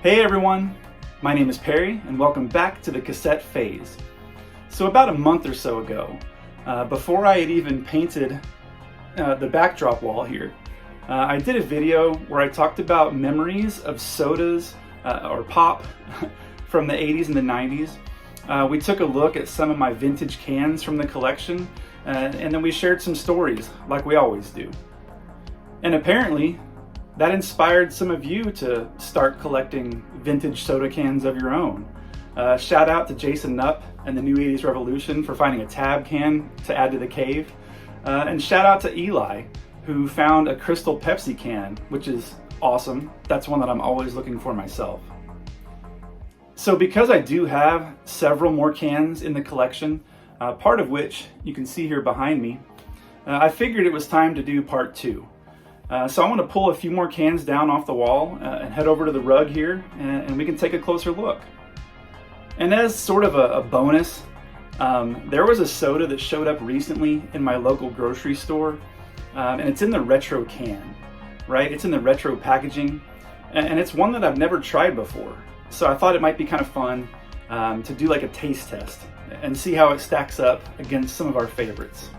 Hey everyone, my name is Perry and welcome back to the cassette phase. So about a month or so ago, before I had even painted the backdrop wall here, I did a video where I talked about memories of sodas or pop from the 80s and the 90s. We took a look at some of my vintage cans from the collection and then we shared some stories like we always do. And apparently, that inspired some of you to start collecting vintage soda cans of your own. Shout out to Jason Knupp and the New 80s Revolution for finding a tab can to add to the cave. And shout out to Eli, who found a Crystal Pepsi can, which is awesome. That's one that I'm always looking for myself. So because I do have several more cans in the collection, part of which you can see here behind me, I figured it was time to do part two. So I want to pull a few more cans down off the wall and head over to the rug here and we can take a closer look. And as sort of a bonus, there was a soda that showed up recently in my local grocery store and it's in the retro can, right? It's in the retro packaging and it's one that I've never tried before. So I thought it might be kind of fun to do like a taste test and see how it stacks up against some of our favorites.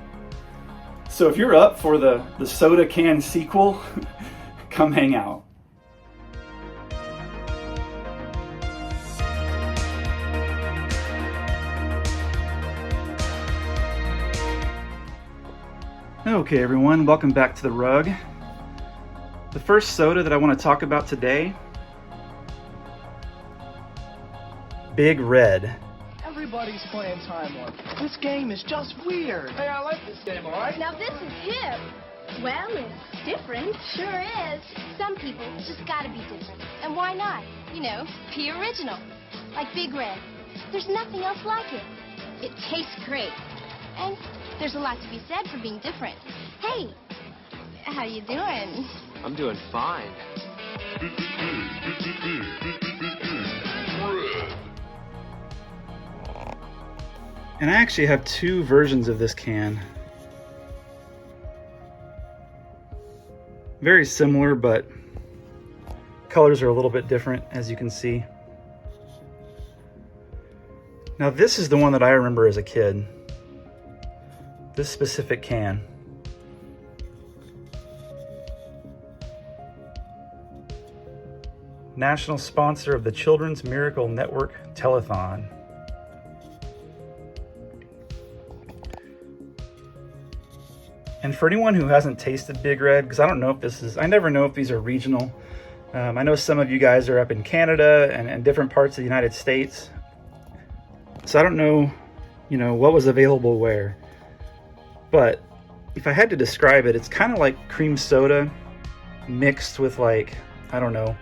So if you're up for the soda can sequel, come hang out. Okay everyone, welcome back to the rug. The first soda that I want to talk about today, Big Red. Everybody's playing Time Warp. This game is just weird. Hey, I like this game, all right? Now this is hip. Well, it's different. Sure is. Some people just gotta be different. And why not? You know, be original. Like Big Red. There's nothing else like it. It tastes great. And there's a lot to be said for being different. Hey, how you doing? I'm doing fine. And I actually have two versions of this can. Very similar, but colors are a little bit different, as you can see. Now this is the one that I remember as a kid. This specific can. National sponsor of the Children's Miracle Network Telethon. And for anyone who hasn't tasted Big Red, because I never know if these are regional. I know some of you guys are up in Canada and different parts of the United States. So I don't know, what was available where. But if I had to describe it, it's kind of like cream soda mixed with I don't know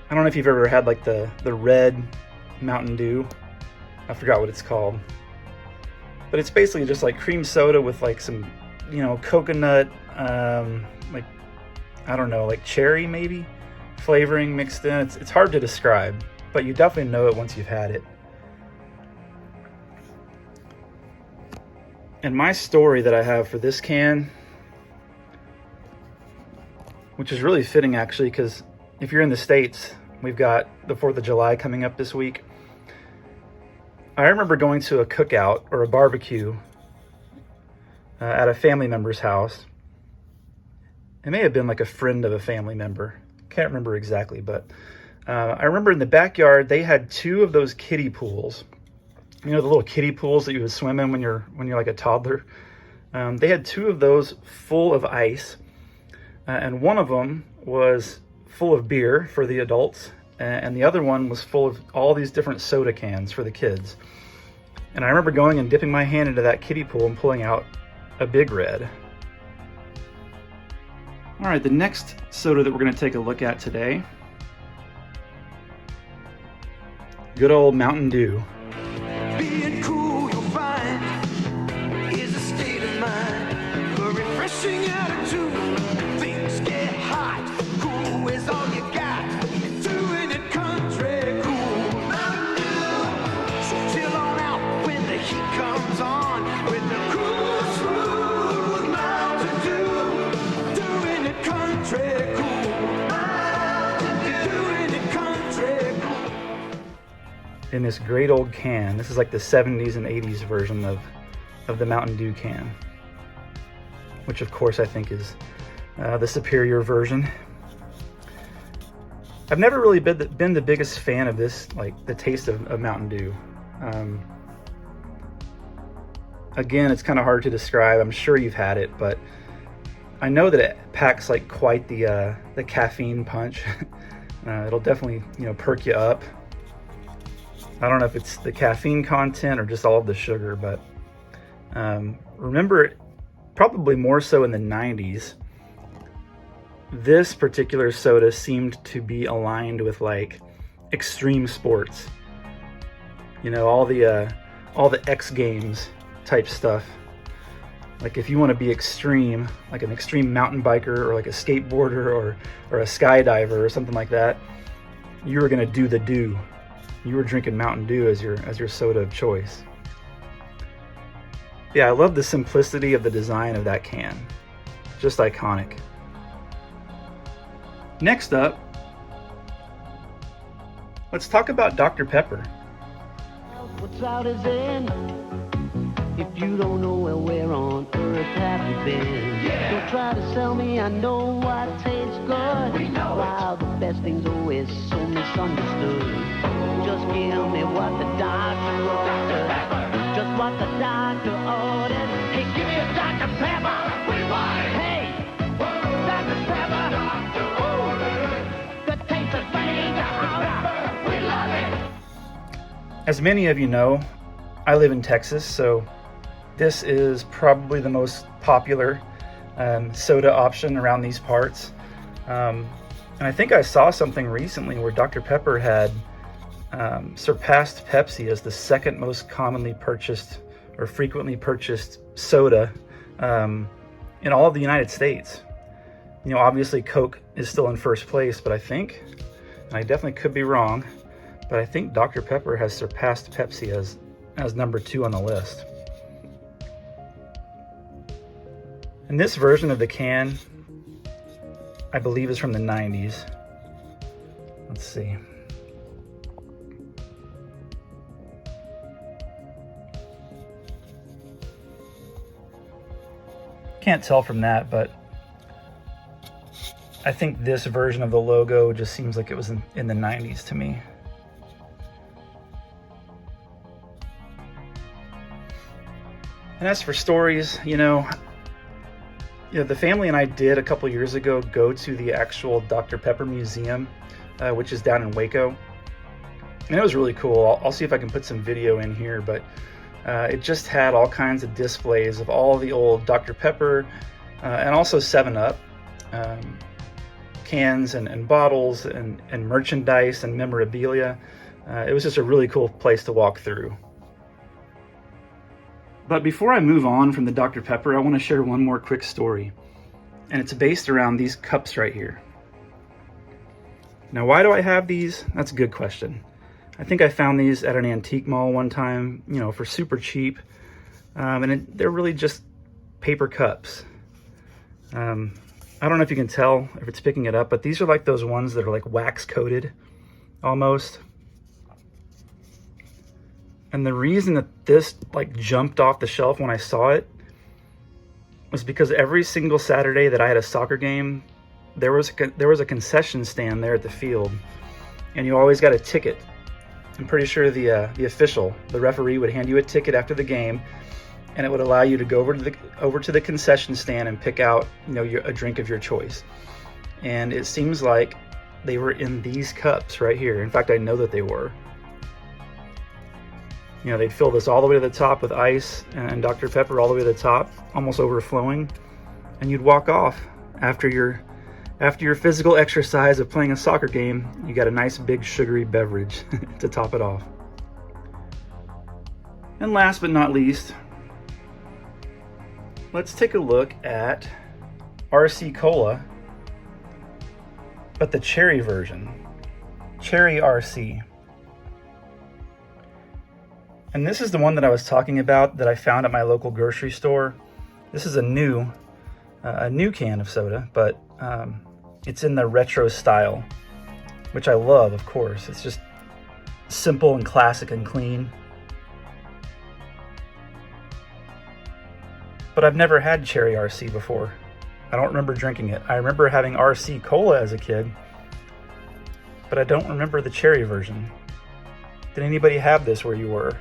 if you've ever had like the red Mountain Dew. I forgot what it's called. But it's basically just like cream soda with like some, coconut, I don't know, like cherry maybe flavoring mixed in. It's hard to describe, but you definitely know it once you've had it. And my story that I have for this can, which is really fitting actually, because if you're in the States, we've got the 4th of July coming up this week. I remember going to a cookout or a barbecue at a family member's house. It may have been like a friend of a family member. Can't remember exactly, but I remember in the backyard they had two of those kiddie pools. The little kiddie pools that you would swim in when you're like a toddler. They had two of those full of ice, and one of them was full of beer for the adults. And the other one was full of all these different soda cans for the kids. And I remember going and dipping my hand into that kiddie pool and pulling out a Big Red. All right, the next soda that we're going to take a look at today, good old Mountain Dew. Being cool, you'll find, is a state of mind, a refreshing attitude. Things get hot, cool is all you got. Doing it country cool. Mountain Dew, so chill on out when the heat comes on. With the coolest food with Mountain Dew. Doing it country cool. Mountain Dew. Doing it in this great old can. This is like the 70s and 80s version of the Mountain Dew can, which of course I think is the superior version. I've never really been the biggest fan of this, like the taste of Mountain Dew. Again, it's kind of hard to describe. I'm sure you've had it, but I know that it packs like quite the caffeine punch. It'll definitely, perk you up. I don't know if it's the caffeine content or just all of the sugar, but remember, probably more so in the 90s, this particular soda seemed to be aligned with like extreme sports. All the X Games type stuff. Like if you want to be extreme, like an extreme mountain biker or like a skateboarder or a skydiver or something like that, you were going to do the Dew. You were drinking Mountain Dew as your soda of choice. Yeah, I love the simplicity of the design of that can. Just iconic. Next up, let's talk about Dr. Pepper. What's out is in. If you don't know, well, where on earth have you been? Don't try to sell me, I know what tastes good. While the best things always so misunderstood. Just give me what the doctor ordered. Just what the doctor ordered. Hey, give me a Dr. Pepper. We want it. Hey, Dr. Pepper. Dr. ordered. The taste of flavor. We love it. As many of you know, I live in Texas, so this is probably the most popular soda option around these parts. And I think I saw something recently where Dr. Pepper had surpassed Pepsi as the second most commonly purchased or frequently purchased soda in all of the United States. Obviously Coke is still in first place, but I think, and I definitely could be wrong, but I think Dr. Pepper has surpassed Pepsi as number 2 on the list. And this version of the can, I believe, is from the 90s. Let's see. Can't tell from that, but I think this version of the logo just seems like it was in the 90s to me. And as for stories, the family and I did a couple years ago go to the actual Dr. Pepper Museum, which is down in Waco. And it was really cool. I'll see if I can put some video in here, but it just had all kinds of displays of all the old Dr. Pepper and also 7-Up cans and bottles and merchandise and memorabilia. It was just a really cool place to walk through. But before I move on from the Dr. Pepper, I want to share one more quick story. And it's based around these cups right here. Now, why do I have these? That's a good question. I think I found these at an antique mall one time, for super cheap. They're really just paper cups. I don't know if you can tell if it's picking it up, but these are like those ones that are like wax coated almost. And the reason that this like jumped off the shelf when I saw it was because every single Saturday that I had a soccer game, there was a concession stand there at the field, and you always got a ticket. I'm pretty sure the official, the referee, would hand you a ticket after the game, and it would allow you to go over to the concession stand and pick out a drink of your choice. And it seems like they were in these cups right here. In fact, I know that they were. They'd fill this all the way to the top with ice and Dr. Pepper all the way to the top, almost overflowing. And you'd walk off after your physical exercise of playing a soccer game. You got a nice big sugary beverage to top it off. And last but not least, let's take a look at RC Cola, but the cherry version, Cherry RC. And this is the one that I was talking about that I found at my local grocery store. This is a new can of soda, but it's in the retro style, which I love, of course. It's just simple and classic and clean. But I've never had cherry RC before. I don't remember drinking it. I remember having RC Cola as a kid, but I don't remember the cherry version. Did anybody have this where you were?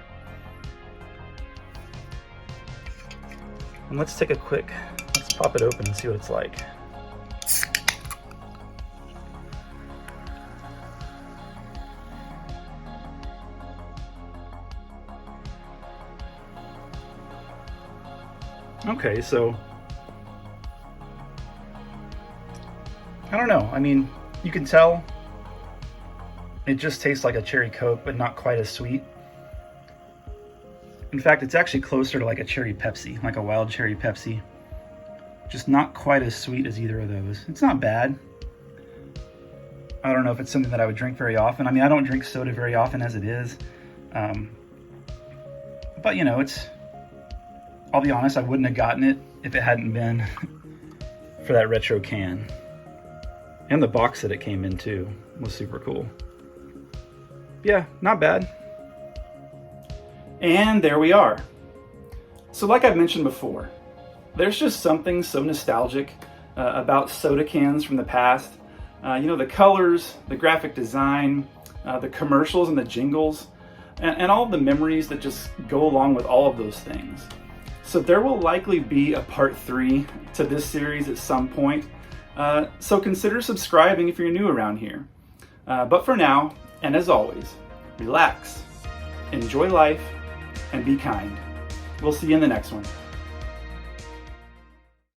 And let's pop it open and see what it's like. Okay, so I don't know. I mean, you can tell it just tastes like a cherry Coke, but not quite as sweet. In fact, it's actually closer to like a cherry Pepsi, like a wild cherry Pepsi. Just not quite as sweet as either of those. It's not bad. I don't know if it's something that I would drink very often. I mean, I don't drink soda very often as it is. But you know, I'll be honest, I wouldn't have gotten it if it hadn't been for that retro can. And the box that it came in too was super cool. Yeah, not bad. And there we are. So like I've mentioned before, there's just something so nostalgic about soda cans from the past. You know, the colors, the graphic design, the commercials and the jingles, and all of the memories that just go along with all of those things. So there will likely be a part 3 to this series at some point. So consider subscribing if you're new around here. But for now, and as always, relax, enjoy life, and be kind. We'll see you in the next one.